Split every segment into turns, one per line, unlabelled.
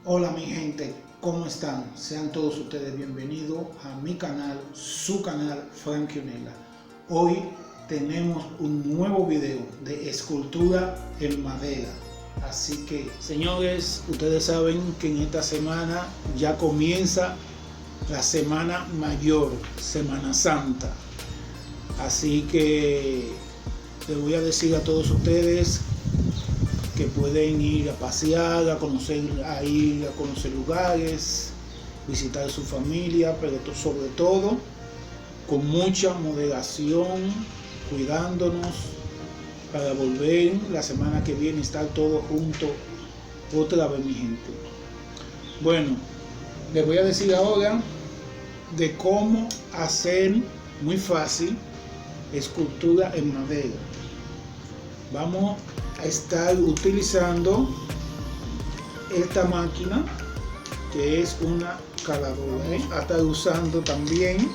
Hola mi gente, ¿cómo están? Sean todos ustedes bienvenidos a mi canal, su canal Franquionela. Hoy tenemos un nuevo video de escultura en madera. Así que, señores, ustedes saben que en esta semana ya comienza la Semana Mayor, Semana Santa. Así que les voy a decir a todos ustedes que pueden ir a pasear, a conocer lugares, visitar su familia, pero sobre todo con mucha moderación, cuidándonos para volver la semana que viene, estar todos juntos otra vez, mi gente. Bueno, les voy a decir ahora de cómo hacer muy fácil escultura en madera. Vamos a estar utilizando esta máquina que es una caladora. Vamos a estar usando también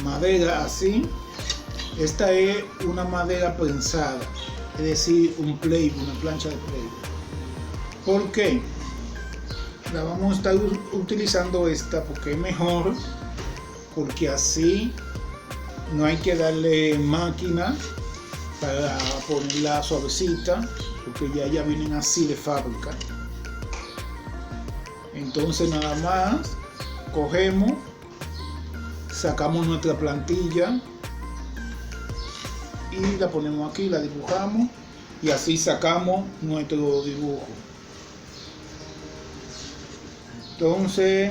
madera así. Esta es una madera prensada, es decir, un playwood, una plancha de playwood. ¿Por qué? La vamos a estar utilizando esta porque es mejor, porque así no hay que darle máquina para ponerla suavecita, porque ya vienen así de fábrica. Entonces nada más cogemos, sacamos nuestra plantilla y la ponemos aquí, la dibujamos y así sacamos nuestro dibujo. Entonces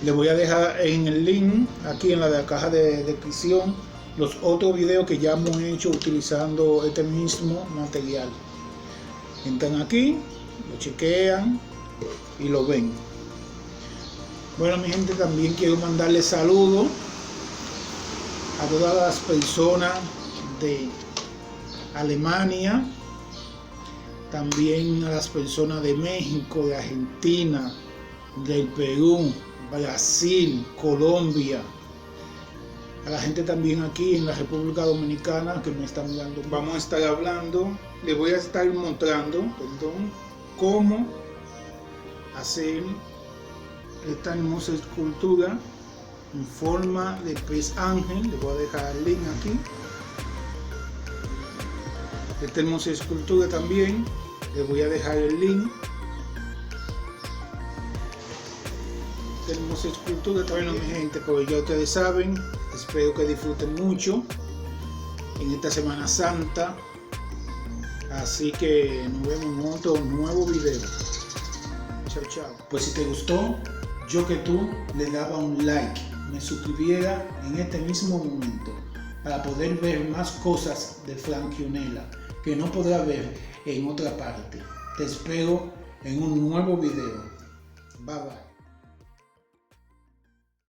les voy a dejar en el link aquí en la caja de descripción los otros videos que ya hemos hecho utilizando este mismo material. Entran aquí, lo chequean y lo ven. Bueno mi gente, también quiero mandarles saludos a todas las personas de Alemania, también a las personas de México, de Argentina, del Perú, Brasil, Colombia, a la gente también aquí en la República Dominicana que me están mirando. Vamos a estar hablando, les voy a estar mostrando, cómo hacer esta hermosa escultura en forma de pez ángel. Les voy a dejar el link aquí. Esta hermosa escultura también les voy a dejar el link. Tenemos escultura. Bueno mi gente, pues ya ustedes saben, espero que disfruten mucho en esta Semana Santa, así que nos vemos en otro nuevo video. Chao chao. Pues si te gustó, yo que tú le daba un like, me suscribiera en este mismo momento para poder ver más cosas de Franquionela que no podrá ver en otra parte. Te espero en un nuevo video. Bye bye.